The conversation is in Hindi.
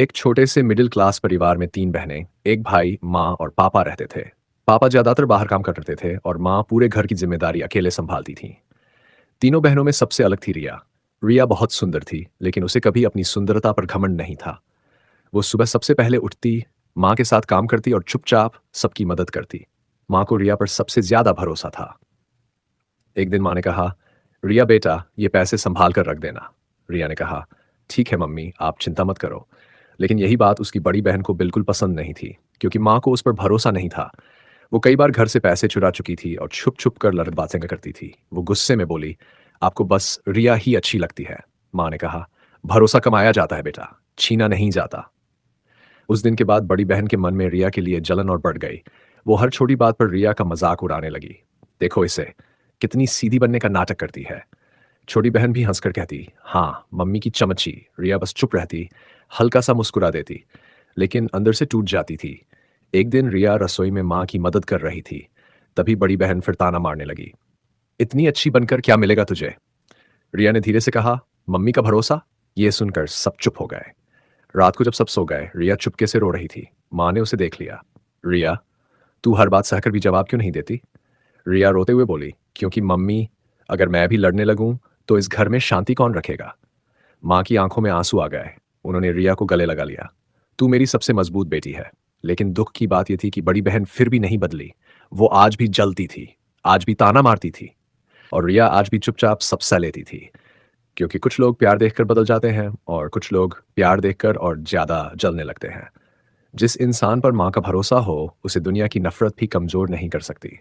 एक छोटे से मिडिल क्लास परिवार में 3 बहनें, एक भाई, माँ और पापा रहते थे। पापा ज़्यादातर बाहर काम करते थे और माँ पूरे घर की ज़िम्मेदारी अकेले सँभालती थीं। तीनों बहनों में सबसे अलग थी रिया। रिया बहुत सुंदर थी, लेकिन उसे कभी अपनी सुंदरता पर घमंड नहीं था। वो सुबह सबसे पहले उठती, माँ के साथ काम करती और चुपचाप सबकी मदद करती। माँ को रिया पर सबसे ज़्यादा भरोसा था। एक दिन माँ ने कहा, "रिया बेटा, ये पैसे सँभाल कर रख देना।" रिया ने कहा, "ठीक है मम्मी, आप चिंता मत करो।" लेकिन यही बात उसकी बड़ी बहन को बिल्कुल पसंद नहीं थी, क्योंकि माँ को उस पर भरोसा नहीं था। वो कई बार घर से पैसे चुरा चुकी थी और छुप-छुप कर लड़ बातें करती थी। वो गुस्से में बोली, "आपको बस रिया ही अच्छी लगती है।" माँ ने कहा, "भरोसा कमाया जाता है बेटा, छीना नहीं जाता।" उस दिन के बाद बड़ी बहन के मन में रिया के लिए जलन और बढ़ गई। वो हर छोटी बात पर रिया का मज़ाक उड़ाने लगी। "देखो इसे, कितनी सीधी बनने का नाटक करती है।" छोटी बहन भी हंसकर कहती, "हाँ, मम्मी की चमची।" रिया बस चुप रहती, हल्का सा मुस्कुरा देती, लेकिन अंदर से टूट जाती थी। एक दिन रिया रसोई में माँ की मदद कर रही थी। तभी बड़ी बहन फिर ताना मारने लगी, "इतनी अच्छी बनकर क्या मिलेगा तुझे?" रिया ने धीरे से कहा, "मम्मी का भरोसा।" ये सुनकर सब चुप हो गए। रात को जब सब सो गए, रिया चुपके से रो रही थी। माँ ने उसे देख लिया। "रिया, तू हर बात सहकर भी जवाब क्यों नहीं देती?" रिया रोते हुए बोली, "क्योंकि मम्मी, अगर मैं भी लड़ने लगूं तो इस घर में शांति कौन रखेगा?" माँ की आंखों में आंसू आ गए। उन्होंने रिया को गले लगा लिया। "तू मेरी सबसे मजबूत बेटी है।" लेकिन दुख की बात यह थी कि बड़ी बहन फिर भी नहीं बदली। वो आज भी जलती थी, आज भी ताना मारती थी, और रिया आज भी चुपचाप सब सह लेती थी। क्योंकि कुछ लोग प्यार देखकर बदल जाते हैं और कुछ लोग प्यार देखकर और ज्यादा जलने लगते हैं। जिस इंसान पर माँ का भरोसा हो, उसे दुनिया की नफरत भी कमजोर नहीं कर सकती।